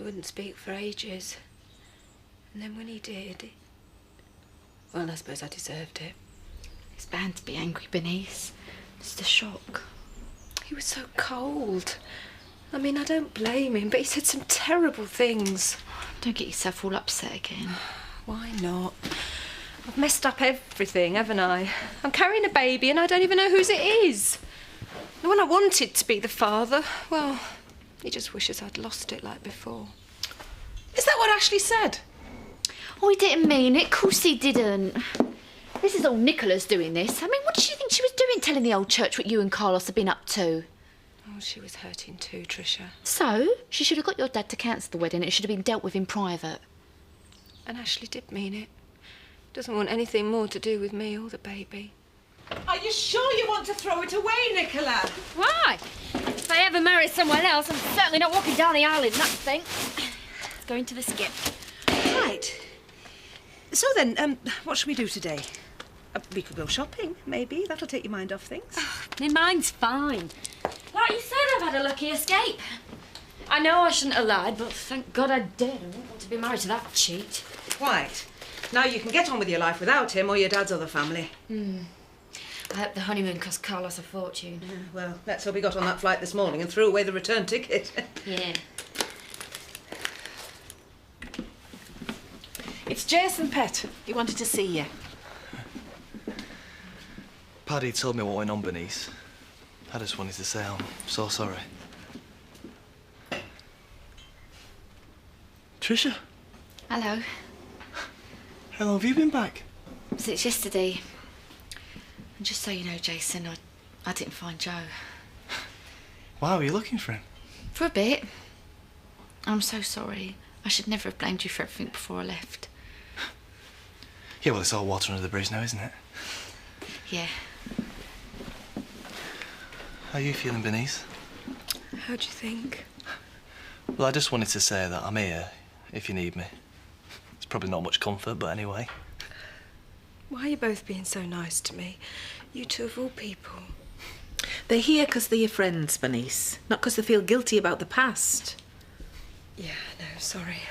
wouldn't speak for ages. And then when he did... Well, I suppose I deserved it. He's bound to be angry, Bernice. It's the shock. He was so cold. I mean, I don't blame him, but he said some terrible things. Don't get yourself all upset again. Why not? I've messed up everything, haven't I? I'm carrying a baby and I don't even know whose it is. The one I wanted to be the father, well, he just wishes I'd lost it like before. Is that what Ashley said? Oh, he didn't mean it. Of course he didn't. This is all Nicola's doing this. I mean, what did she think she was doing telling the old church what you and Carlos have been up to? Oh, she was hurting too, Tricia. So, she should have got your dad to cancel the wedding. It should have been dealt with in private. And Ashley did mean it. Doesn't want anything more to do with me or the baby. Are you sure you want to throw it away, Nicola? Why? If I ever marry someone else, I'm certainly not walking down the aisle in that thing. Going to the skip. Right. So then, what shall we do today? We could go shopping, maybe. That'll take your mind off things. My mind's fine. Like you said, I've had a lucky escape. I know I shouldn't have lied, but thank God I did. I wouldn't want to be married to that cheat. Quite. Now you can get on with your life without him or your dad's other family. I hope the honeymoon cost Carlos a fortune. Yeah, well, let's hope he got on that flight this morning and threw away the return ticket. Yeah. It's Jason, Pet. He wanted to see you. Paddy told me what went on, Bernice. I just wanted to say I'm so sorry. Tricia? Hello. How long have you been back? Since yesterday. And just so you know, Jason, I didn't find Joe. Why were you looking for him? For a bit. I'm so sorry. I should never have blamed you for everything before I left. Yeah, well, it's all water under the bridge now, isn't it? Yeah. How are you feeling, Bernice? How do you think? Well, I just wanted to say that I'm here if you need me. It's probably not much comfort, but anyway. Why are you both being so nice to me? You two of all people. They're here because they're your friends, Bernice. Not because they feel guilty about the past. Yeah, no, sorry.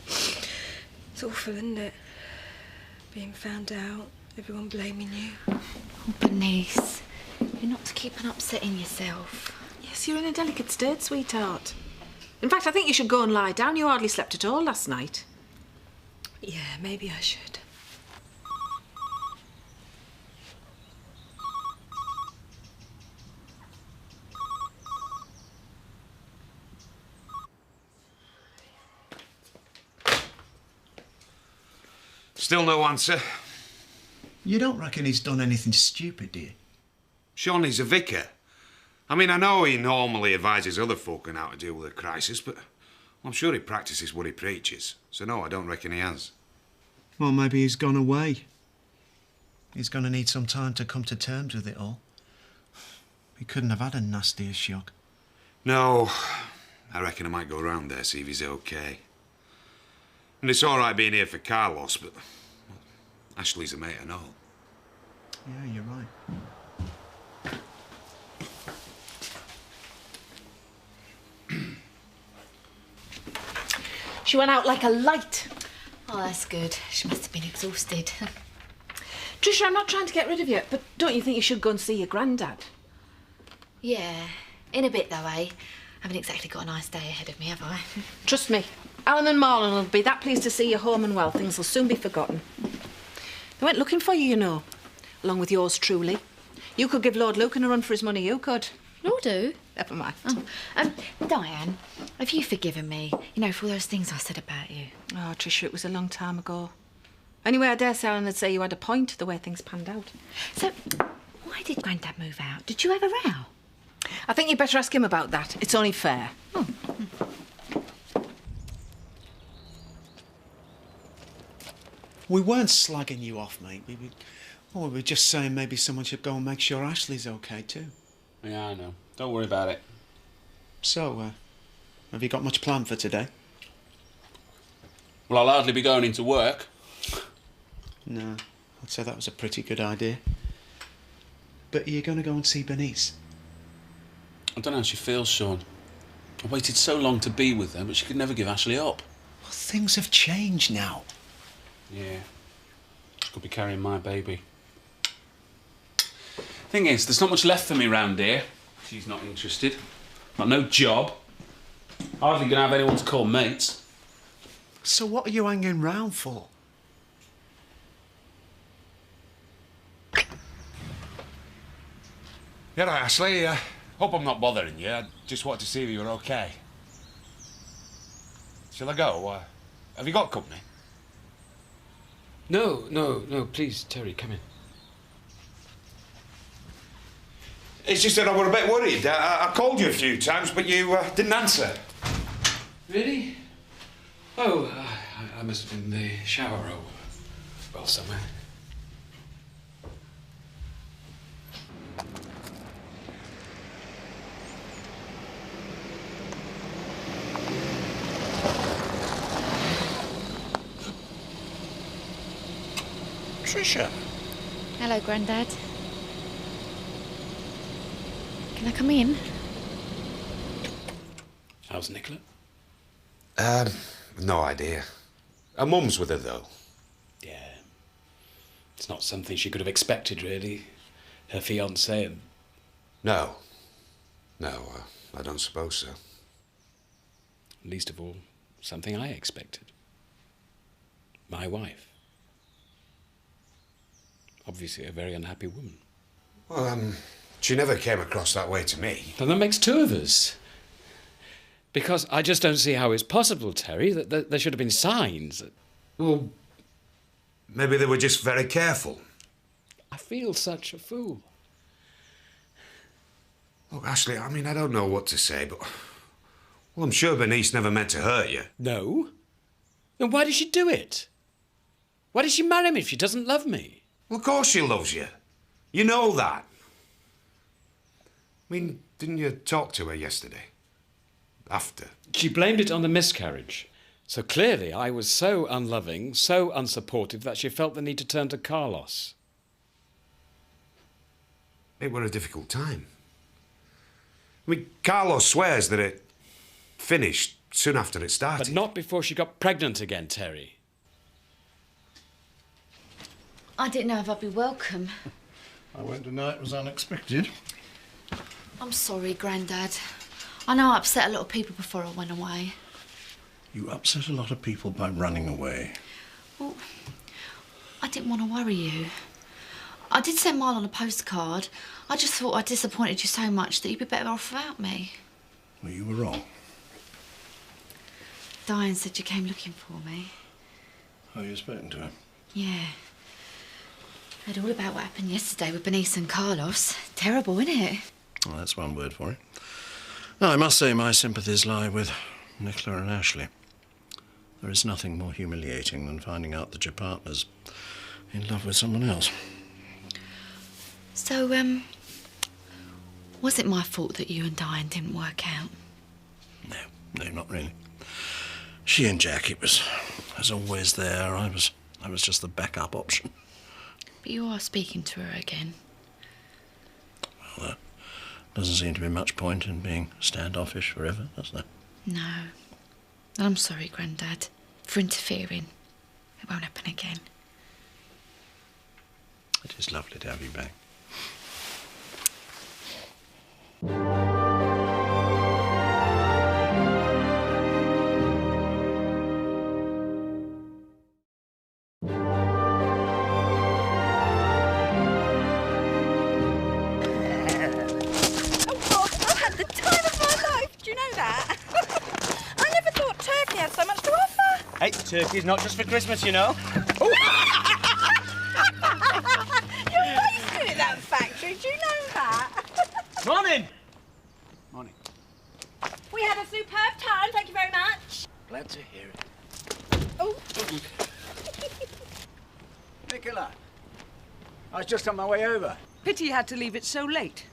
It's awful, isn't it? Being found out, everyone blaming you. Oh, Bernice, you're not to keep on upsetting yourself. Yes, you're in a delicate state, sweetheart. In fact, I think you should go and lie down. You hardly slept at all last night. Yeah, maybe I should. Still no answer. You don't reckon he's done anything stupid, do you? Sean, he's a vicar. I mean, I know he normally advises other folk on how to deal with a crisis, but I'm sure he practices what he preaches. So no, I don't reckon he has. Well, maybe he's gone away. He's going to need some time to come to terms with it all. He couldn't have had a nastier shock. No, I reckon I might go round there, see if he's okay. And it's all right being here for Carlos, but well, Ashley's a mate, I know. Yeah, you're right. She went out like a light. Oh, that's good. She must have been exhausted. Tricia, I'm not trying to get rid of you, but don't you think you should go and see your granddad? Yeah, in a bit though, eh? Haven't exactly got a nice day ahead of me, have I? Trust me, Alan and Marlon will be that pleased to see you home and well. Things will soon be forgotten. They went looking for you, you know, along with yours truly. You could give Lord Lucan a run for his money, you could. Lord who? Never mind. Oh. Diane, have you forgiven me, you know, for all those things I said about you? Oh, Tricia, it was a long time ago. Anyway, I dare say Alan would say you had a point, the way things panned out. So, why did Grandad move out? Did you have a row? I think you'd better ask him about that. It's only fair. Oh. We weren't slagging you off, mate. We were just saying maybe someone should go and make sure Ashley's okay, too. Yeah, I know. Don't worry about it. So, have you got much planned for today? Well, I'll hardly be going into work. No, I'd say that was a pretty good idea. But are you going to go and see Bernice? I don't know how she feels, Sean. I waited so long to be with her, but she could never give Ashley up. Well, things have changed now. Yeah. She could be carrying my baby. Thing is, there's not much left for me round here. She's not interested. Got no job. Hardly gonna have anyone to call mates. So what are you hanging round for? Yeah, right, Ashley. Hope I'm not bothering you. I just wanted to see if you were okay. Shall I go? Have you got company? No, please, Terry, come in. It's just that I were a bit worried. I called you a few times, but you didn't answer. Really? Oh, I must have been in the shower or, well, somewhere. Tricia. Hello, Grandad. Can I come in? How's Nicola? No idea. Her mum's with her, though. Yeah. It's not something she could have expected, really. Her fiancé and... No, I don't suppose so. Least of all, something I expected. My wife. Obviously a very unhappy woman. Well, she never came across that way to me. Then that makes two of us. Because I just don't see how it's possible, Terry, that there should have been signs. Well, maybe they were just very careful. I feel such a fool. Look, Ashley, I mean, I don't know what to say, but... Well, I'm sure Bernice never meant to hurt you. No? Then why did she do it? Why did she marry me if she doesn't love me? Well, of course she loves you. You know that. I mean, didn't you talk to her yesterday? After? She blamed it on the miscarriage. So clearly I was so unloving, so unsupportive that she felt the need to turn to Carlos. It were a difficult time. I mean, Carlos swears that it finished soon after it started. But not before she got pregnant again, Terry. I didn't know if I'd be welcome. I won't deny it was unexpected. I'm sorry, Grandad. I know I upset a lot of people before I went away. You upset a lot of people by running away. Well, I didn't want to worry you. I did send Marlon a postcard. I just thought I disappointed you so much that you'd be better off without me. Well, you were wrong. Diane said you came looking for me. Oh, you've spoken to her? Yeah. Heard all about what happened yesterday with Bernice and Carlos. Terrible, isn't it? Well, that's one word for it. Now, I must say my sympathies lie with Nicola and Ashley. There is nothing more humiliating than finding out that your partner's in love with someone else. So, was it my fault that you and Diane didn't work out? No, not really. She and Jackie was always there. I was just the backup option. But you are speaking to her again. Well, there doesn't seem to be much point in being standoffish forever, does there? No. I'm sorry, Grandad, for interfering. It won't happen again. It is lovely to have you back. Hey, turkey's not just for Christmas, you know. You're wasted in that factory, do you know that? Morning! Morning. We had a superb time, thank you very much. Glad to hear it. Oh. Nicola, I was just on my way over. Pity you had to leave it so late.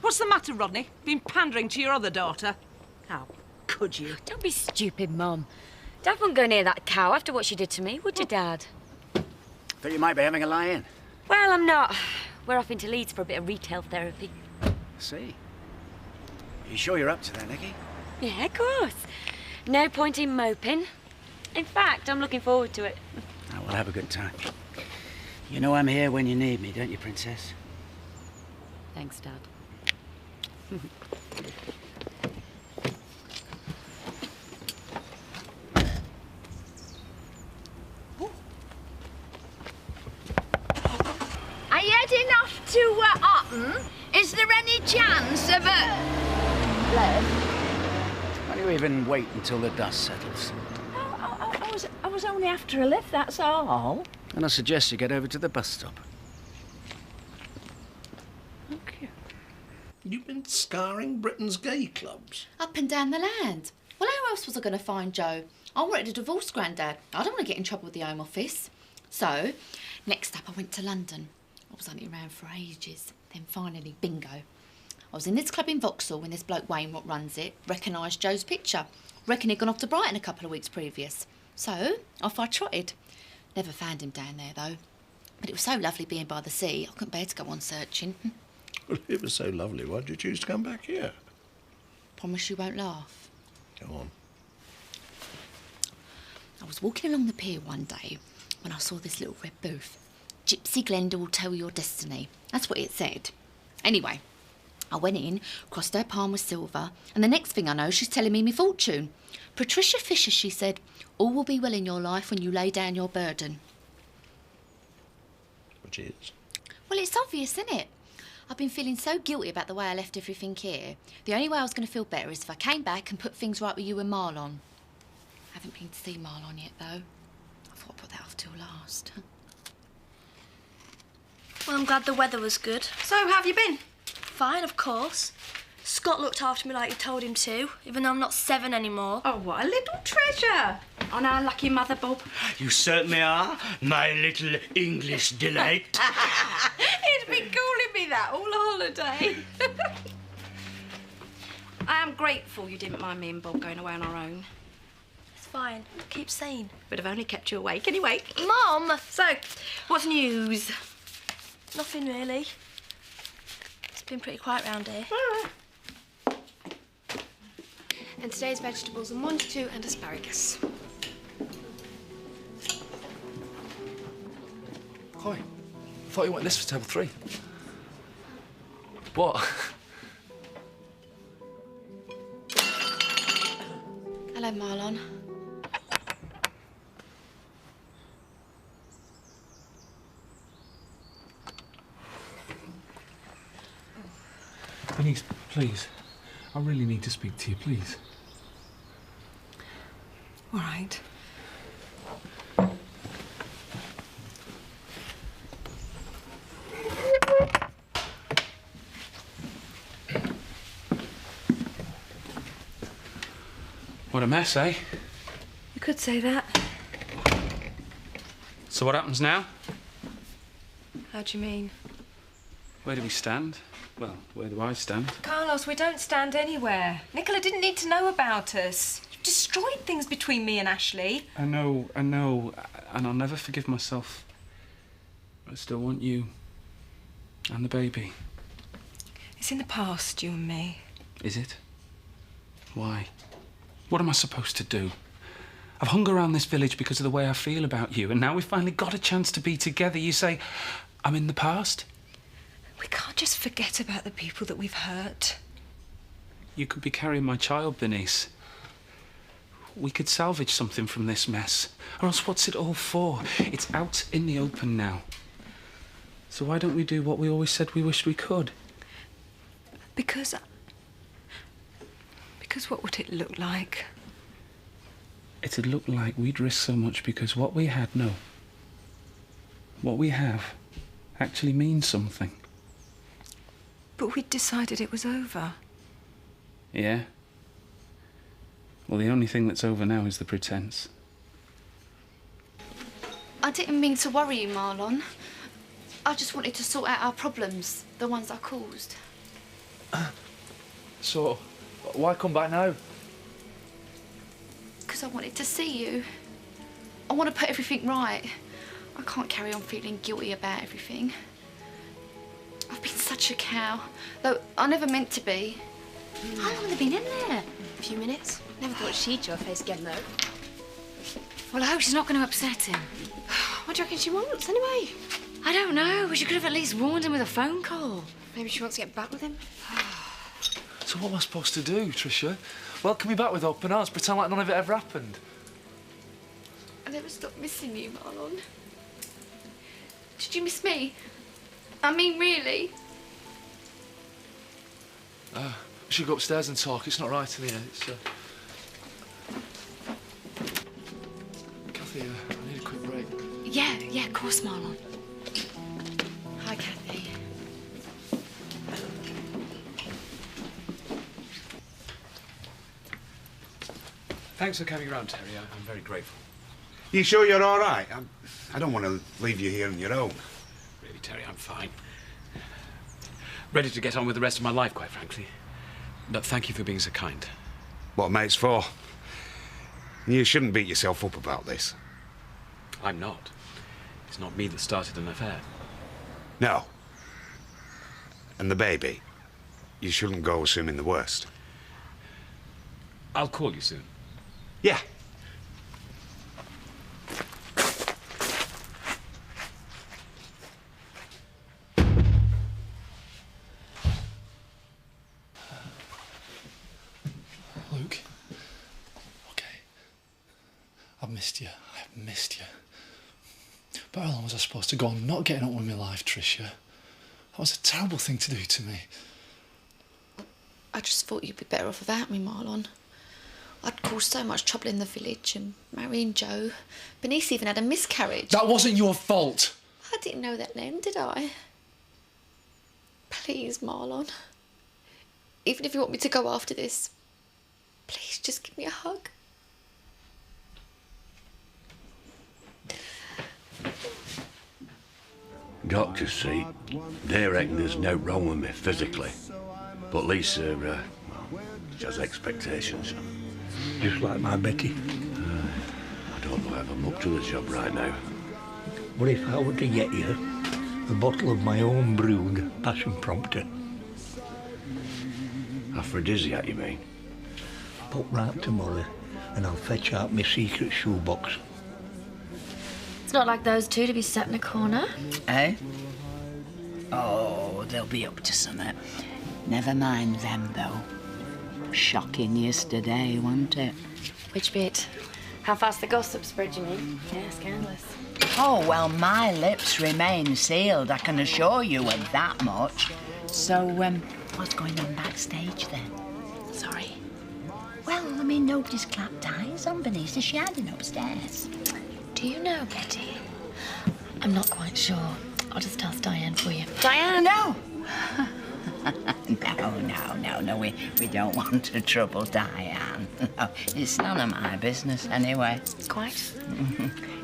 What's the matter, Rodney? Been pandering to your other daughter? How could you? Don't be stupid, Mum. Dad wouldn't go near that cow after what she did to me, would you, Dad? Thought you might be having a lie-in. Well, I'm not. We're off into Leeds for a bit of retail therapy. See. You sure you're up to that, Nicky? Yeah, of course. No point in moping. In fact, I'm looking forward to it. Oh, we'll have a good time. You know I'm here when you need me, don't you, Princess? Thanks, Dad. Are you heading off to Otten? Is there any chance of a... Why do you even wait until the dust settles? I was only after a lift, that's all. And I suggest you get over to the bus stop. Okay. You've been scouring Britain's gay clubs. Up and down the land. Well, how else was I going to find Joe? I wanted a divorce, Grandad. I don't want to get in trouble with the Home Office. So, next up I went to London. I was only around for ages. Then finally, bingo. I was in this club in Vauxhall when this bloke Wayne, what runs it, recognised Joe's picture. Reckon he'd gone off to Brighton a couple of weeks previous. So, off I trotted. Never found him down there, though. But it was so lovely being by the sea, I couldn't bear to go on searching. Well, it was so lovely. Why did you choose to come back here? Promise you won't laugh. Go on. I was walking along the pier one day when I saw this little red booth. Gypsy Glenda will tell your destiny. That's what it said. Anyway, I went in, crossed her palm with silver, and the next thing I know, she's telling me my fortune. Patricia Fisher, she said, all will be well in your life when you lay down your burden. Which is? Well, it's obvious, isn't it? I've been feeling so guilty about the way I left everything here. The only way I was going to feel better is if I came back and put things right with you and Marlon. I haven't been to see Marlon yet, though. I thought I'd put that off till last. Well, I'm glad the weather was good. So, how have you been? Fine, of course. Scott looked after me like you told him to, even though I'm not 7 anymore. Oh, what a little treasure. On our lucky mother, Bob. You certainly are, my little English delight. He'd been calling me that all holiday. I am grateful you didn't mind me and Bob going away on our own. It's fine. Keep sane. Would have only kept you awake anyway. Mom! So, what's news? Nothing really. It's been pretty quiet round here. And today's vegetables are montague and asparagus. Hi. I thought you wanted this for table 3. What? Hello, Marlon. Denise, please. I really need to speak to you, please. All right. What a mess, eh? You could say that. So what happens now? How do you mean? Where do we stand? Well, where do I stand? Carlos, we don't stand anywhere. Nicola didn't need to know about us. You've destroyed things between me and Ashley. I know, and I'll never forgive myself. I still want you and the baby. It's in the past, you and me. Is it? Why? What am I supposed to do? I've hung around this village because of the way I feel about you, and now we've finally got a chance to be together. You say, I'm in the past? We can't just forget about the people that we've hurt. You could be carrying my child, Denise. We could salvage something from this mess. Or else what's it all for? It's out in the open now. So why don't we do what we always said we wished we could? Because what would it look like? It'd look like we'd risk so much because what we had, no. What we have actually means something. But we'd decided it was over. Yeah? Well, the only thing that's over now is the pretense. I didn't mean to worry you, Marlon. I just wanted to sort out our problems, the ones I caused. So, why come back now? Because I wanted to see you. I want to put everything right. I can't carry on feeling guilty about everything. I've been such a cow, though I never meant to be. How long have they been in there? A few minutes. Never thought she'd show her face again, though. Well, I hope she's not going to upset him. What do you reckon she wants, anyway? I don't know, but she could have at least warned him with a phone call. Maybe she wants to get back with him. So what am I supposed to do, Tricia? Welcome me back with open arms, pretend like none of it ever happened. I never stopped missing you, Marlon. Did you miss me? I mean, really? We should go upstairs and talk. It's not right in here. It's, Kathy, I need a quick break. Yeah, of course, Marlon. Hi, Kathy. Thanks for coming round, Terry. I'm very grateful. You sure you're all right? I don't want to leave you here on your own. Really, Terry, I'm fine. Ready to get on with the rest of my life, quite frankly. But thank you for being so kind. What mate's for? You shouldn't beat yourself up about this. I'm not. It's not me that started an affair. No. And the baby? You shouldn't go assuming the worst. I'll call you soon. Yeah. Luke. Okay. I've missed you. I've missed you. But how long was I supposed to go on not getting on with my life, Tricia? That was a terrible thing to do to me. I just thought you'd be better off without me, Marlon. I'd caused so much trouble in the village and marrying Joe. Bernice even had a miscarriage. That wasn't your fault. I didn't know that then, did I? Please, Marlon. Even if you want me to go after this, please just give me a hug. Doctors see, they reckon there's no wrong with me physically. But Lisa, well, she has expectations. Just like my Betty. I don't know if I'm up to the job right now. What if I were to get you a bottle of my own brewed passion prompter? Aphrodisiac, you mean? Pop round tomorrow and I'll fetch out my secret shoebox. It's not like those two to be sat in a corner. Eh? Oh, they'll be up to something. Never mind them, though. Shocking yesterday, wasn't it? Which bit? How fast the gossip spread, you mean? Yeah, scandalous. Oh, well, my lips remain sealed, I can assure you of that much. So, what's going on backstage, then? Sorry. Well, I mean, nobody's clapped eyes on Bernice. She hiding upstairs. Do you know, Betty? I'm not quite sure. I'll just ask Diane for you. Diane! No! No, we don't want to trouble Diane. No, it's none of my business anyway. Quite?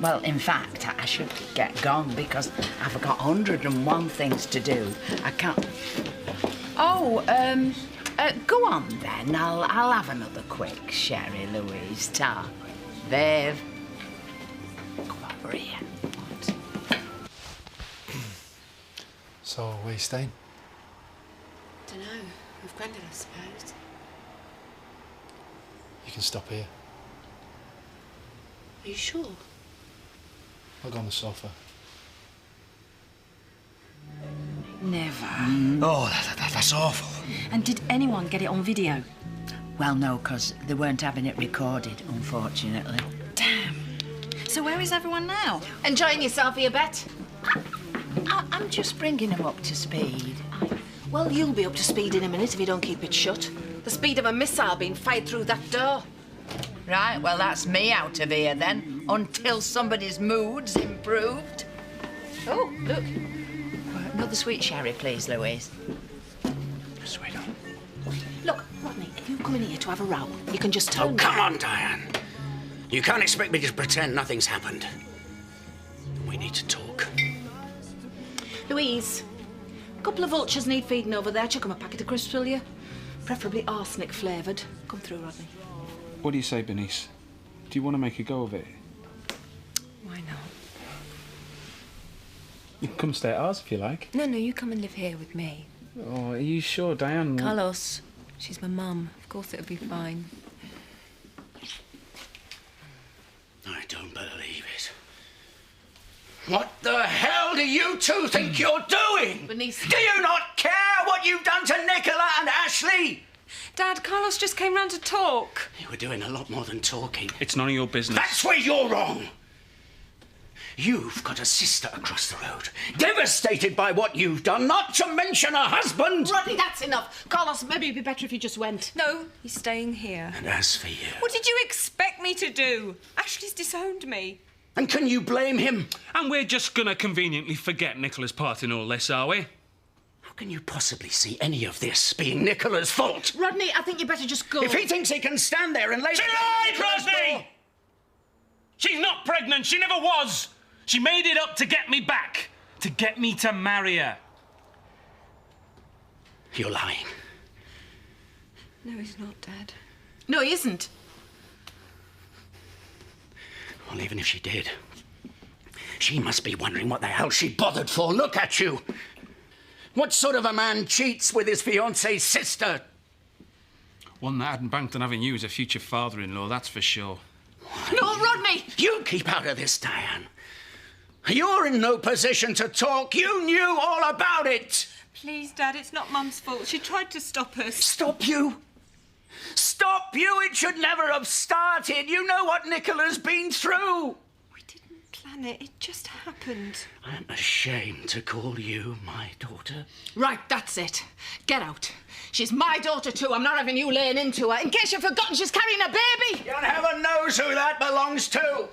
Well, in fact, I should get gone because I've got 101 things to do. I can't... Oh, go on then. I'll have another quick sherry, Louise. Ta. Viv. Come over here. So, where are you staying? Dunno. With Grandad, I suppose. You can stop here. Are you sure? I'll go on the sofa. Never. Oh, that's awful. And did anyone get it on video? Well, no, because they weren't having it recorded, unfortunately. Damn. So where is everyone now? Enjoying yourself here, Bet? I'm just bringing them up to speed. Well, you'll be up to speed in a minute if you don't keep it shut. The speed of a missile being fired through that door. Right, well, that's me out of here then, until somebody's mood's improved. Oh, look. Another sweet sherry, please, Louise. Sweetheart. Look, Rodney, if you come in here to have a row, you can just turn... Oh, come on, Diane. You can't expect me to just pretend nothing's happened. We need to talk. Louise, a couple of vultures need feeding over there. Chuck 'em a packet of crisps, will you? Preferably arsenic flavoured. Come through, Rodney. What do you say, Bernice? Do you want to make a go of it? Why not? You can come stay at ours if you like. No, you come and live here with me. Oh, are you sure, Diane? Carlos, She's my mum. Of course it'll be fine. I don't believe it. What the hell do you two think you're doing? Bernice. Do you not care what you've done to Nicola and Ashley? Dad, Carlos just came round to talk. You were doing a lot more than talking. It's none of your business. That's where you're wrong. You've got a sister across the road, devastated by what you've done, not to mention a husband. Rodney, that's enough. Carlos, maybe it'd be better if you just went. No, he's staying here. And as for you... What did you expect me to do? Ashley's disowned me. And can you blame him? And we're just gonna conveniently forget Nicola's part in all this, are we? How can you possibly see any of this being Nicola's fault? Rodney, I think you better just go. If he thinks he can stand there and lay... She lied, Rodney! She's not pregnant. She never was. She made it up to get me back. To get me to marry her. You're lying. No, he's not, Dad. No, he isn't. Well, even if she did, she must be wondering what the hell she bothered for. Look at you. What sort of a man cheats with his fiancée's sister? One that hadn't banked on having you as a future father-in-law, that's for sure. No, Rodney! You keep out of this, Diane. You're in no position to talk. You knew all about it. Please, Dad, it's not Mum's fault. She tried to stop us. Stop you? Stop you? It should never have started. You know what Nicola's been through. We didn't plan it. It just happened. I'm ashamed to call you my daughter. Right, that's it. Get out. She's my daughter too. I'm not having you laying into her. In case you've forgotten, she's carrying a baby. God heaven knows who that belongs to.